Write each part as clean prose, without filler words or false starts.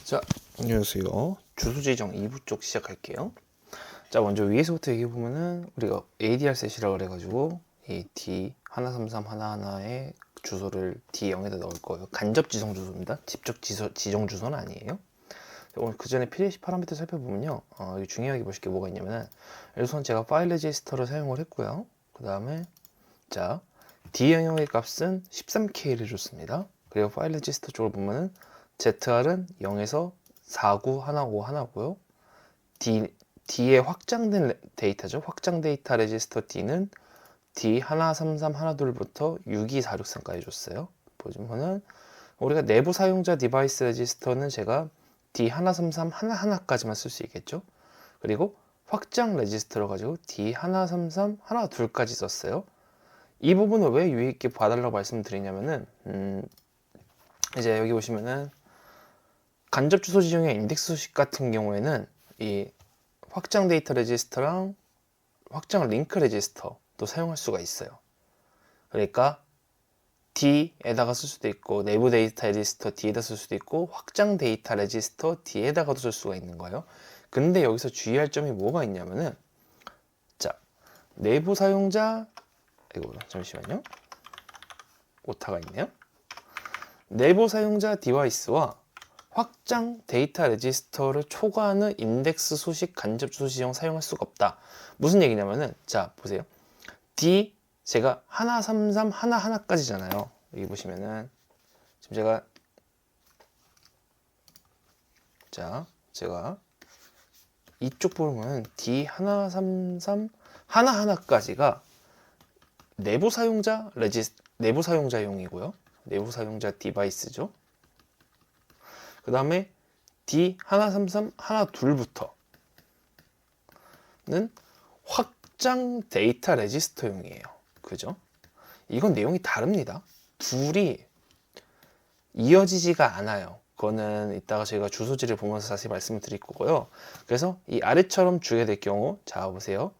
자, 안녕하세요. 주소 지정 2부 쪽 시작할게요. 자, 먼저 위에서부터 얘기해보면은 우리가 ADR 셋이라고 그래가지고 이 D133 하나하나의 주소를 D0에다 넣을 거예요. 간접 지정 주소입니다. 직접 지정 주소는 아니에요. 오늘 그 전에 PDC 파라미터 살펴보면요. 이게 중요하게 보실 게 뭐가 있냐면은 우선 제가 파일 레지스터를 사용을 했고요. 그 다음에 자, D0의 값은 13K를 줬습니다. 그리고 파일 레지스터 쪽을 보면은 ZR은 0에서 4915 하나고요. D의 확장된 데이터죠. 확장 데이터 레지스터 D는 D133 12부터 62463까지 줬어요. 보시면은 우리가 내부 사용자 디바이스 레지스터는 제가 D133 하나하나까지만 쓸 수 있겠죠. 그리고 확장 레지스터로 가지고 D133 12까지 썼어요. 이 부분을 왜 유의 있게 봐달라고 말씀드리냐면은 이제 여기 보시면은 간접 주소 지정의 인덱스 수식 같은 경우에는 이 확장 데이터 레지스터랑 확장 링크 레지스터도 사용할 수가 있어요. 그러니까 D에다가 쓸 수도 있고 내부 데이터 레지스터 D에다 쓸 수도 있고 확장 데이터 레지스터 D에다가도 쓸 수가 있는 거예요. 근데 여기서 주의할 점이 뭐가 있냐면은 자, 내부 사용자 이거 잠시만요. 오타가 있네요. 내부 사용자 디바이스와 확장 데이터 레지스터를 초과하는 인덱스 수식 간접 주소 지정 사용할 수가 없다. 무슨 얘기냐면은 자 보세요. D 제가 133 하나하나까지잖아요. 여기 보시면은 지금 제가 이쪽 보면 D133 하나하나까지가 내부 사용자용이고요. 내부 사용자 디바이스죠. 그 다음에 D133 12부터는 확장 데이터 레지스터용이에요. 그죠? 이건 내용이 다릅니다. 둘이 이어지지가 않아요. 그거는 이따가 저희가 주소지를 보면서 자세히 말씀을 드릴 거고요. 그래서 이 아래처럼 주게 될 경우 자 보세요.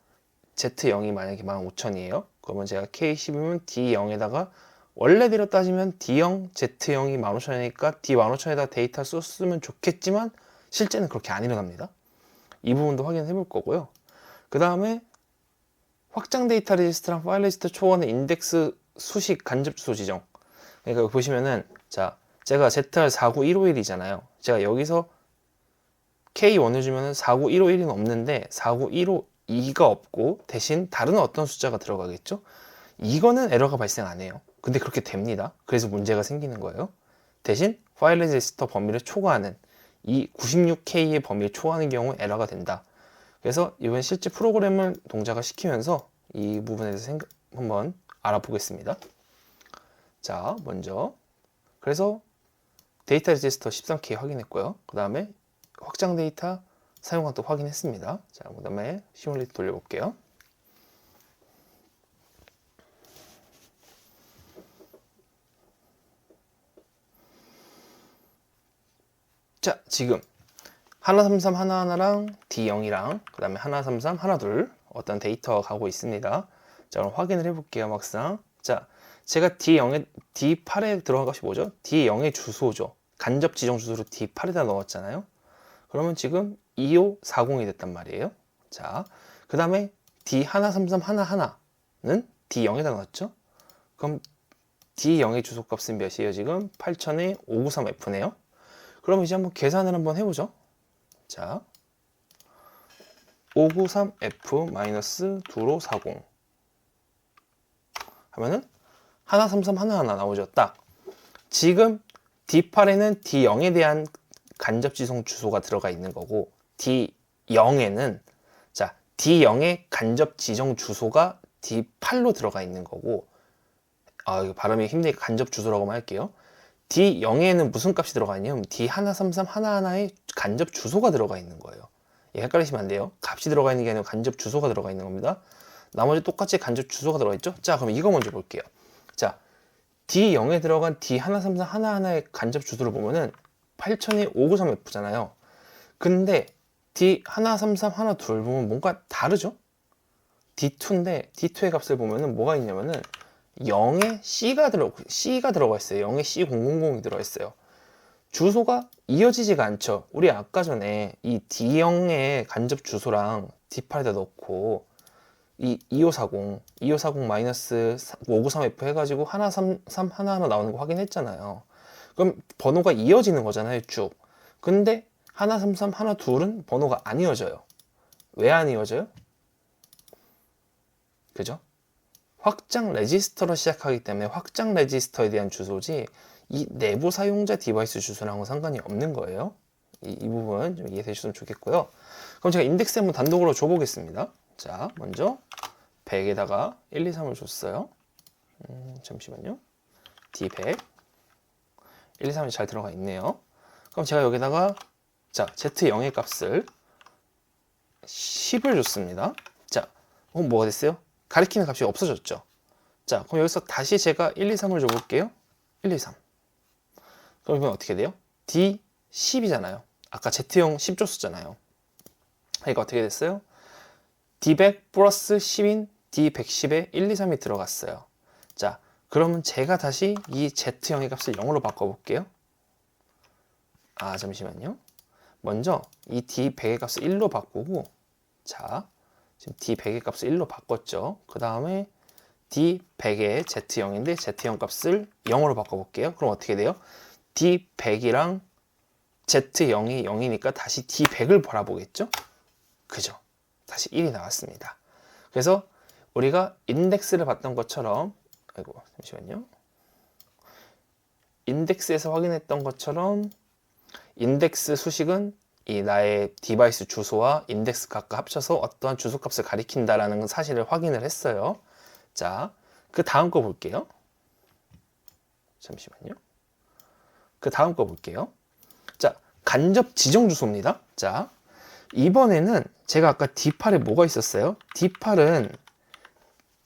Z0이 만약에 15,000이에요. 그러면 제가 K10이면 D0에다가 원래대로 따지면 D0, Z0이 15,000이니까 D15,000에다 데이터 썼으면 좋겠지만 실제는 그렇게 안 일어납니다. 이 부분도 확인해 볼 거고요. 그 다음에 확장 데이터 레지스터랑 파일 레지스터 초원의 인덱스 수식 간접 주소 지정. 그러니까 여기 보시면은 자 제가 ZR49151이잖아요. 제가 여기서 K1을 주면은 49151은 없는데 49152가 없고 대신 다른 어떤 숫자가 들어가겠죠? 이거는 에러가 발생 안 해요. 근데 그렇게 됩니다. 그래서 문제가 생기는 거예요. 대신 파일 레지스터 범위를 초과하는 이 96K의 범위를 초과하는 경우 에러가 된다. 그래서 이번 실제 프로그램을 동작을 시키면서 이 부분에 대해서 한번 알아보겠습니다. 자, 먼저 그래서 데이터 레지스터 13K 확인했고요. 그 다음에 확장 데이터 사용한 또 확인했습니다. 자, 그 다음에 시뮬레이터 돌려볼게요. 자, 지금 133 하나하나랑 D0이랑 그 다음에 133 하나둘 어떤 데이터가 가고 있습니다. 자, 그럼 확인을 해볼게요. 막상 자, 제가 D8에 들어간 것이 뭐죠? D0의 주소죠. 간접 지정 주소로 D8에다 넣었잖아요. 그러면 지금 2540이 됐단 말이에요. 자, 그 다음에 D133 하나하나는 D0에다 넣었죠. 그럼 D0의 주소값은 몇이에요? 지금 8000에 593F네요. 그럼 이제 한번 계산을 한번 해보죠. 자, 593F-2540 하면은 133 하나하나 나오죠. 딱. 지금 D8에는 D0에 대한 간접 지정 주소가 들어가 있는 거고 D0에는 자, D0의 간접 지정 주소가 D8로 들어가 있는 거고 이거 발음이 힘드니까 간접 주소라고만 할게요. D0에는 무슨 값이 들어가 있냐면 D133 하나하나의 간접 주소가 들어가 있는 거예요. 헷갈리시면 안 돼요. 값이 들어가 있는 게 아니라 간접 주소가 들어가 있는 겁니다. 나머지 똑같이 간접 주소가 들어가 있죠? 자, 그럼 이거 먼저 볼게요. 자, D0에 들어간 D133 하나하나의 간접 주소를 보면은 8000이 593F잖아요. 근데 D133 하나둘 보면 뭔가 다르죠? D2인데 D2의 값을 보면은 뭐가 있냐면은 0에 C가 들어가 있어요. 0에 C000이 들어가 있어요. 주소가 이어지지가 않죠. 우리 아까 전에 이 D형의 간접 주소랑 D8에다 넣고 이 2540 마이너스 593F 해가지고 133 하나하나 나오는 거 확인했잖아요. 그럼 번호가 이어지는 거잖아요, 쭉. 근데 133, 1둘은 번호가 안 이어져요. 왜 안 이어져요? 그죠? 확장 레지스터로 시작하기 때문에 확장 레지스터에 대한 주소지 이 내부 사용자 디바이스 주소랑은 상관이 없는 거예요. 이 부분 좀 이해해 주시면 좋겠고요. 그럼 제가 인덱스 한번 단독으로 줘보겠습니다. 자, 먼저 100에다가 1, 2, 3을 줬어요. 잠시만요. D100 1, 2, 3이 잘 들어가 있네요. 그럼 제가 여기다가 자, Z0의 값을 10을 줬습니다. 자, 그럼 뭐가 됐어요? 가리키는 값이 없어졌죠. 자, 그럼 여기서 다시 제가 1, 2, 3을 줘볼게요. 1, 2, 3. 그럼 이건 어떻게 돼요? D10이잖아요. 아까 Z형 10 줬었잖아요. 그러니까 어떻게 됐어요? D100 플러스 10인 D110에 1, 2, 3이 들어갔어요. 자, 그러면 제가 다시 이 Z형의 값을 0으로 바꿔볼게요. 아, 잠시만요. 먼저 이 D100의 값을 1로 바꾸고, 자, 지금 D100의 값을 1로 바꿨죠. 그 다음에 D100의 Z0인데 Z형 값을 0으로 바꿔볼게요. 그럼 어떻게 돼요? D100이랑 Z0이 0이니까 다시 D100을 바라보겠죠? 그죠? 다시 1이 나왔습니다. 그래서 우리가 인덱스를 봤던 것처럼, 아이고, 잠시만요. 인덱스에서 확인했던 것처럼 인덱스 수식은 이 나의 디바이스 주소와 인덱스 값과 합쳐서 어떠한 주소 값을 가리킨다라는 사실을 확인을 했어요. 자, 그 다음 거 볼게요. 잠시만요. 그 다음 거 볼게요. 자, 간접 지정 주소입니다. 자, 이번에는 제가 아까 D8에 뭐가 있었어요? D8은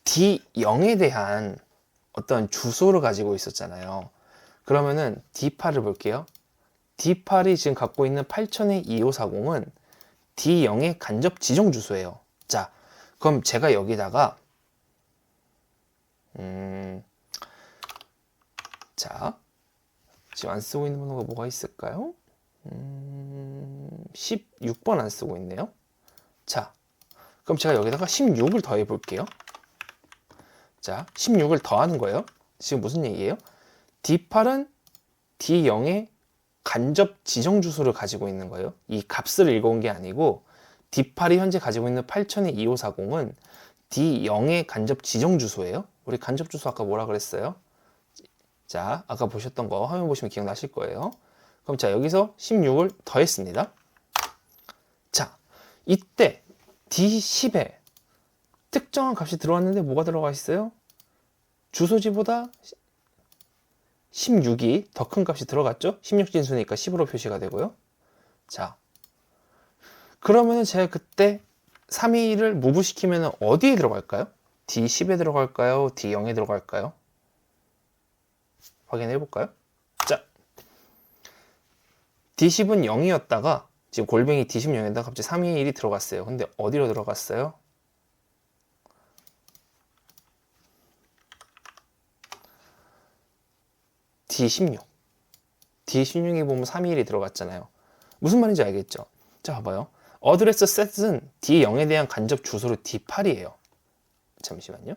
D0에 대한 어떤 주소를 가지고 있었잖아요. 그러면은 D8을 볼게요. D8이 지금 갖고 있는 8000의 2540은 D0의 간접 지정 주소예요. 자, 그럼 제가 여기다가 자, 지금 안 쓰고 있는 번호가 뭐가 있을까요? 16번 안 쓰고 있네요. 자, 그럼 제가 여기다가 16을 더해 볼게요. 자, 16을 더하는 거예요. 지금 무슨 얘기예요? D8은 D0의 간접 지정 주소를 가지고 있는 거예요. 이 값을 읽어온 게 아니고 D8이 현재 가지고 있는 8000의 2540은 D0의 간접 지정 주소예요. 우리 간접 주소 아까 뭐라 그랬어요? 자, 아까 보셨던 거 화면 보시면 기억나실 거예요. 그럼 자, 여기서 16을 더했습니다. 자, 이때 D10에 특정한 값이 들어왔는데 뭐가 들어가 있어요? 주소지보다 16이 더 큰 값이 들어갔죠? 16진수니까 10으로 표시가 되고요. 자, 그러면 제가 그때 321을 무브시키면 어디에 들어갈까요? D10에 들어갈까요? D0에 들어갈까요? 확인해 볼까요? 자, D10은 0이었다가 지금 골뱅이 D10영에다가 갑자기 321이 들어갔어요. 근데 어디로 들어갔어요? D16. D16에 보면 321이 들어갔잖아요. 무슨 말인지 알겠죠? 자, 봐봐요. 어드레스 셋은 D0에 대한 간접 주소로 D8이에요. 잠시만요.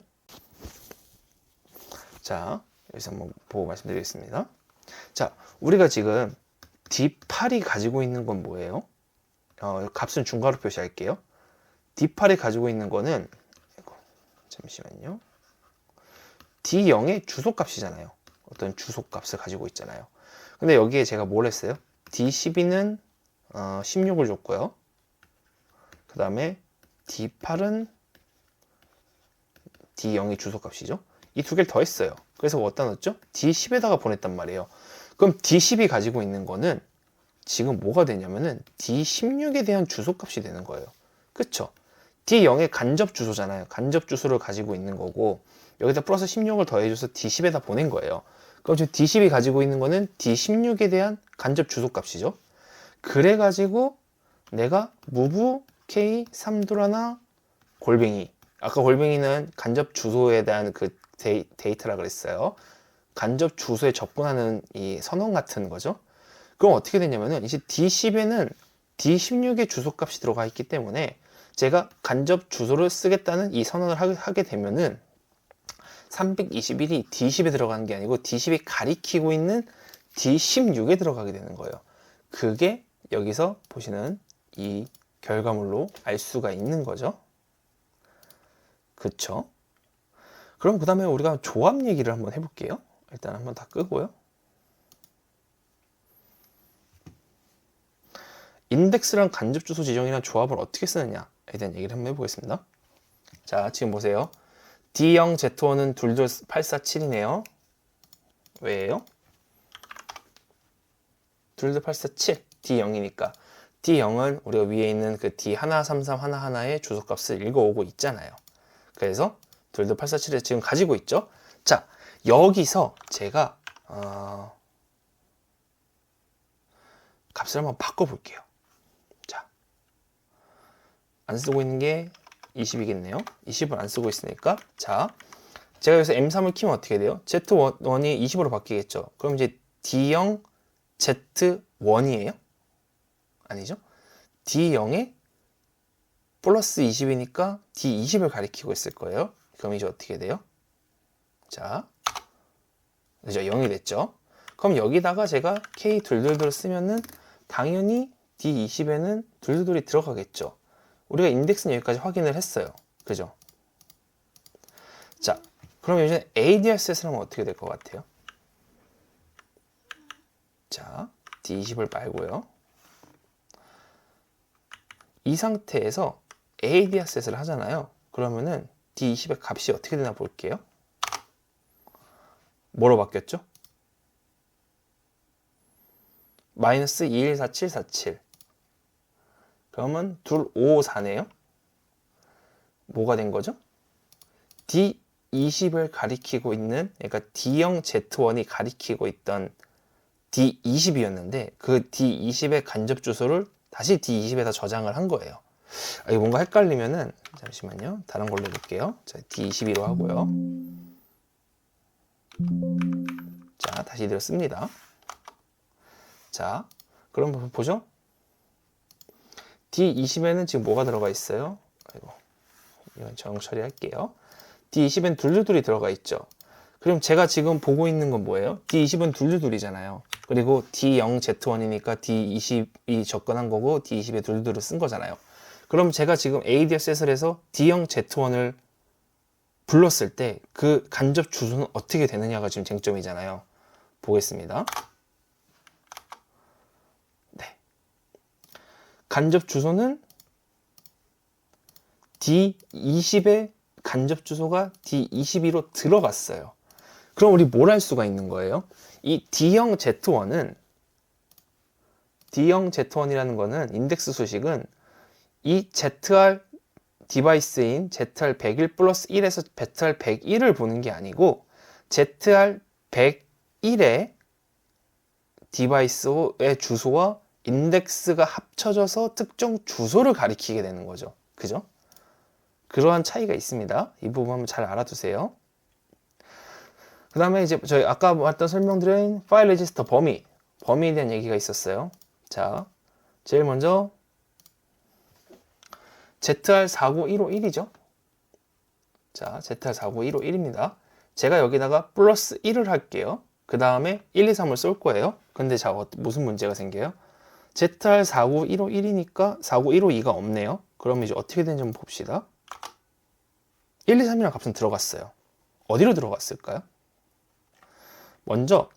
자, 여기서 한번 보고 말씀드리겠습니다. 자, 우리가 지금 D8이 가지고 있는 건 뭐예요? 값은 중괄호 표시할게요. D8이 가지고 있는 거는 잠시만요. D0의 주소값이잖아요. 어떤 주소값을 가지고 있잖아요. 근데 여기에 제가 뭘 했어요? D12는 16을 줬고요. 그 다음에 D8은 D0의 주소값이죠. 이 두 개를 더했어요. 그래서 뭐 어디다 넣었죠? D10에다가 보냈단 말이에요. 그럼 D10이 가지고 있는 거는 지금 뭐가 되냐면은 D16에 대한 주소값이 되는 거예요. 그쵸? D0의 간접 주소잖아요. 간접 주소를 가지고 있는 거고 여기다 플러스 16을 더해줘서 D10에다 보낸 거예요. 그럼 지금 D10이 가지고 있는 거는 D16에 대한 간접 주소값이죠. 그래가지고 내가 move K321 골뱅이, 아까 골뱅이는 간접 주소에 대한 그 데이터라 그랬어요. 간접 주소에 접근하는 이 선언 같은 거죠. 그럼 어떻게 되냐면은 이제 D10에는 D16의 주소값이 들어가 있기 때문에 제가 간접 주소를 쓰겠다는 이 선언을 하게 되면은 321이 D10에 들어가는 게 아니고 D10이 가리키고 있는 D16에 들어가게 되는 거예요. 그게 여기서 보시는 이 결과물로 알 수가 있는 거죠. 그쵸? 그럼 그 다음에 우리가 조합 얘기를 한번 해볼게요. 일단 한번 다 끄고요. 인덱스랑 간접 주소 지정이랑 조합을 어떻게 쓰느냐에 대한 얘기를 한번 해보겠습니다. 자, 지금 보세요. D0, Z1은 둘둘 847이네요. 왜예요? 둘둘 847, D0이니까. D0은 우리가 위에 있는 그 D133 하나하나의 주소값을 읽어오고 있잖아요. 그래서 둘둘 847을 지금 가지고 있죠. 자, 여기서 제가 값을 한번 바꿔볼게요. 자, 안 쓰고 있는 게 20이겠네요. 20을 안 쓰고 있으니까. 자, 제가 여기서 M3을 키면 어떻게 돼요? Z1이 20으로 바뀌겠죠. 그럼 이제 D0, Z1이에요? 아니죠? D0에 플러스 20이니까 D20을 가리키고 있을 거예요. 그럼 이제 어떻게 돼요? 자, 그죠? 0이 됐죠? 그럼 여기다가 제가 K 둘둘둘 쓰면은 당연히 D20에는 둘둘둘이 들어가겠죠. 우리가 인덱스는 여기까지 확인을 했어요. 그죠? 자, 그럼 이제 ADR 셋을 하면 어떻게 될 것 같아요? 자, D20을 말고요. 이 상태에서 ADR 셋을 하잖아요. 그러면은 D20의 값이 어떻게 되나 볼게요. 뭐로 바뀌었죠? 마이너스 214747. 그러면 둘 554네요. 뭐가 된 거죠? D20을 가리키고 있는, 그러니까 D0 Z1이 가리키고 있던 D20이었는데 그 D20의 간접 주소를 다시 D20에다 저장을 한 거예요. 이거 뭔가 헷갈리면은 잠시만요. 다른 걸로 해볼게요. 자, D22로 하고요. 자, 다시 이대로 씁니다. 자, 그럼 보죠. D20에는 지금 뭐가 들어가 있어요? 아이고, 이건 정 처리할게요. D20엔 둘둘둘이 들어가 있죠. 그럼 제가 지금 보고 있는 건 뭐예요? D20은 둘둘둘이잖아요. 그리고 D0 Z1이니까 D20이 접근한 거고 D20에 둘둘둘을 쓴 거잖아요. 그럼 제가 지금 ADR 셋을 해서 D0 Z1을 불렀을 때 그 간접 주소는 어떻게 되느냐가 지금 쟁점이잖아요. 보겠습니다. 네. 간접 주소는 D20의 간접 주소가 D22로 들어갔어요. 그럼 우리 뭘 할 수가 있는 거예요? 이 D형 Z1이라는 거는 인덱스 수식은 이 ZR 디바이스인 ZR101 플러스 1에서 ZR101을 보는 게 아니고 ZR101의 디바이스의 주소와 인덱스가 합쳐져서 특정 주소를 가리키게 되는 거죠. 그죠? 그러한 차이가 있습니다. 이 부분 한번 잘 알아두세요. 그 다음에 이제 저희 아까 봤던 설명드린 파일 레지스터 범위에 대한 얘기가 있었어요. 자, 제일 먼저 ZR49151이죠. 자, ZR49151입니다. 제가 여기다가 플러스 1을 할게요. 그 다음에 1, 2, 3을 쏠 거예요. 근데 자, 무슨 문제가 생겨요? ZR49151이니까 49152가 없네요. 그럼 이제 어떻게 되는지 한번 봅시다. 1, 2, 3이라는 값은 들어갔어요. 어디로 들어갔을까요? 먼저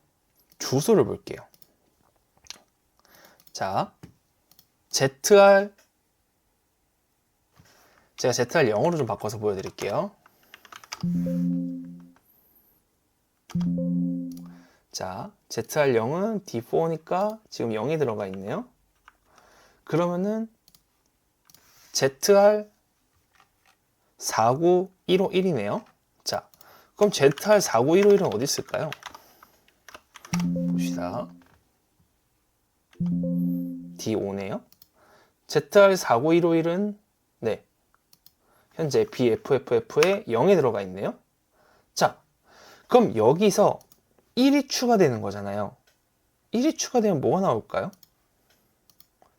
주소를 볼게요. 자, 제가 ZR 0으로 좀 바꿔서 보여드릴게요. 자, ZR0은 D4니까 지금 0이 들어가 있네요. 그러면은 ZR49151이네요. 자, 그럼 ZR49151은 어디 있을까요? 봅시다. D5네요. ZR49151은 네, 현재 BFFF에 0에 들어가 있네요. 자, 그럼 여기서 1이 추가되는 거잖아요. 1이 추가되면 뭐가 나올까요?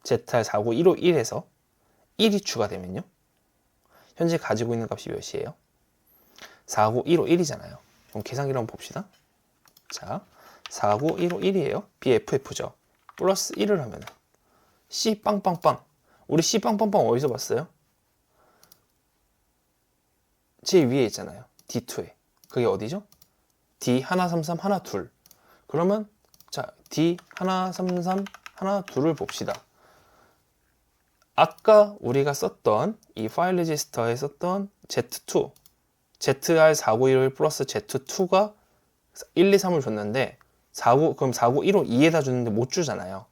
ZR49151에서 1이 추가되면요. 현재 가지고 있는 값이 몇이에요? 49151이잖아요. 그럼 계산기로 한번 봅시다. 자, 49151이에요. BFF죠. 플러스 1을 하면 C 빵빵빵. 우리 C 빵빵빵 어디서 봤어요? 제일 위에 있잖아요. D2에. 그게 어디죠? D133 12. 그러면 자, D133 12를 봅시다. 아까 우리가 썼던 이 파일 레지스터에 썼던 Z2, ZR491 플러스 Z2가 1, 2, 3을 줬는데 그럼 49152에다 주는데 못 주잖아요.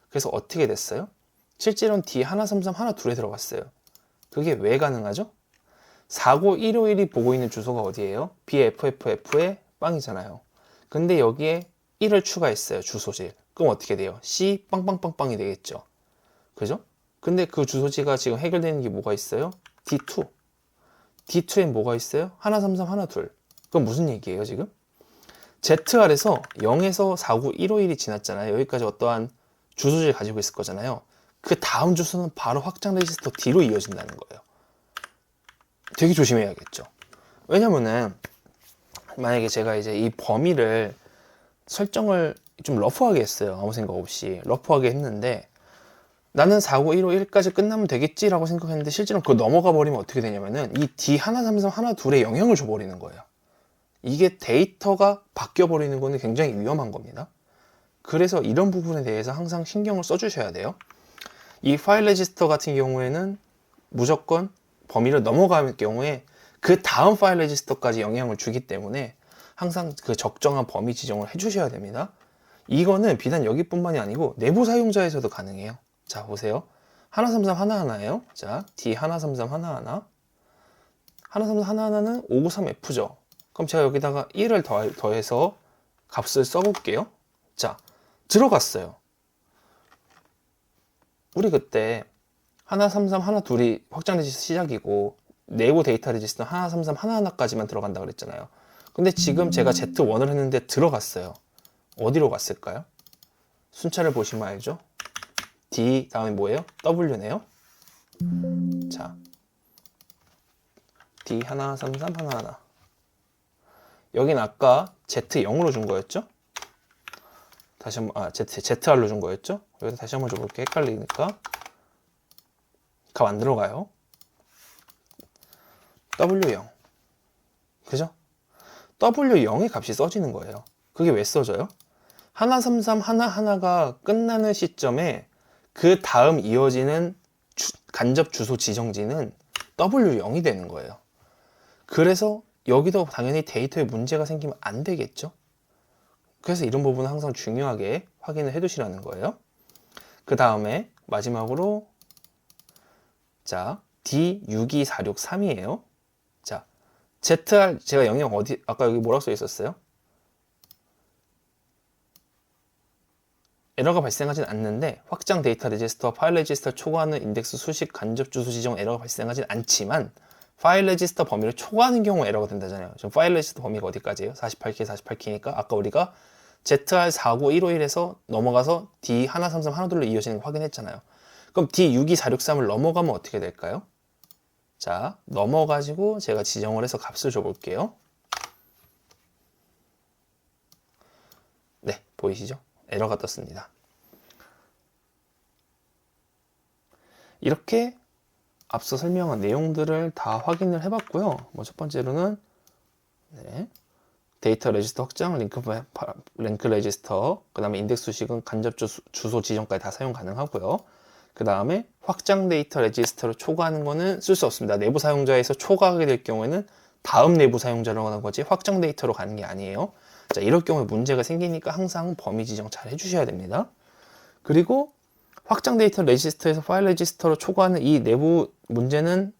그래서 어떻게 됐어요? 실제로는 D133 12에 들어갔어요. 그게 왜 가능하죠? 49151이 보고 있는 주소가 어디예요? BFFF의 빵이잖아요. 근데 여기에 1을 추가했어요. 주소지. 그럼 어떻게 돼요? C 빵빵빵빵이 되겠죠. 그죠? 근데 그 주소지가 지금 해결되는 게 뭐가 있어요? D2. D2엔 뭐가 있어요? 133 12. 그럼 무슨 얘기예요, 지금? ZR에서 0에서 49151이 지났잖아요. 여기까지 어떠한 주소지를 가지고 있을 거잖아요. 그 다음 주소는 바로 확장 레지스터 D로 이어진다는 거예요. 되게 조심해야겠죠. 왜냐면은 만약에 제가 이제 이 범위를 설정을 좀 러프하게 했어요. 아무 생각 없이 러프하게 했는데 나는 49151까지 끝나면 되겠지라고 생각했는데 실제로 그거 넘어가 버리면 어떻게 되냐면은 이 D133 12에 영향을 줘버리는 거예요. 이게 데이터가 바뀌어 버리는 거는 굉장히 위험한 겁니다. 그래서 이런 부분에 대해서 항상 신경을 써주셔야 돼요. 이 파일 레지스터 같은 경우에는 무조건 범위를 넘어가는 경우에 그 다음 파일 레지스터까지 영향을 주기 때문에 항상 그 적정한 범위 지정을 해주셔야 됩니다. 이거는 비단 여기뿐만이 아니고 내부 사용자에서도 가능해요. 자, 보세요. 133 하나하나예요. 자, D133 하나하나. 133 하나하나는 593F죠. 그럼 제가 여기다가 1을 더해서 값을 써볼게요. 자, 들어갔어요. 우리 그때 133 12이 확장 레지스터 시작이고 내부 데이터 레지스터 133 하나하나까지만 들어간다 그랬잖아요. 근데 지금 제가 Z1을 했는데 들어갔어요. 어디로 갔을까요? 순차를 보시면 알죠? D 다음에 뭐예요? W네요. 자, D133 하나하나. 여긴 아까 Z0으로 준 거였죠? 다시 한번, ZR로 준 거였죠? 여기서 다시 한번 줘볼게. 헷갈리니까. 값 안 들어가요. W0. 그죠? W0의 값이 써지는 거예요. 그게 왜 써져요? 133 하나하나가 끝나는 시점에 그 다음 이어지는 간접 주소 지정지는 W0이 되는 거예요. 그래서 여기도 당연히 데이터에 문제가 생기면 안 되겠죠? 그래서 이런 부분은 항상 중요하게 확인을 해 두시라는 거예요. 그 다음에 마지막으로 자, D62463이에요. 자, ZR 제가 영역 어디 아까 여기 뭐라고 써 있었어요? 에러가 발생하진 않는데 확장 데이터 레지스터와 파일 레지스터 초과하는 인덱스 수식 간접 주소 지정 에러가 발생하진 않지만 파일 레지스터 범위를 초과하는 경우 에러가 된다잖아요. 지금 파일 레지스터 범위가 어디까지예요? 48K, 48K니까 아까 우리가 ZR49151에서 넘어가서 D133 12로 이어지는 거 확인했잖아요. 그럼 D62463을 넘어가면 어떻게 될까요? 자, 넘어가지고 제가 지정을 해서 값을 줘볼게요. 네, 보이시죠? 에러가 떴습니다. 이렇게 앞서 설명한 내용들을 다 확인을 해봤고요. 첫 번째로는 네, 데이터 레지스터 확장, 링크 레지스터, 그 다음에 인덱스 수식은 간접 주소 지정까지 다 사용 가능하고요. 그 다음에 확장 데이터 레지스터를 초과하는 거는 쓸 수 없습니다. 내부 사용자에서 초과하게 될 경우에는 다음 내부 사용자로 가는 거지 확장 데이터로 가는 게 아니에요. 자, 이럴 경우에 문제가 생기니까 항상 범위 지정 잘 해주셔야 됩니다. 그리고 확장 데이터 레지스터에서 파일 레지스터로 초과하는 이 내부 문제는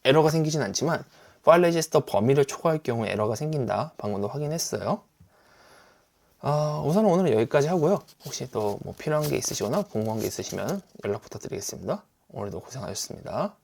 에러가 생기진 않지만 파일 레지스터 범위를 초과할 경우에 에러가 생긴다. 방금도 확인했어요. 우선 오늘은 여기까지 하고요. 혹시 또 뭐 필요한 게 있으시거나 궁금한 게 있으시면 연락 부탁드리겠습니다. 오늘도 고생하셨습니다.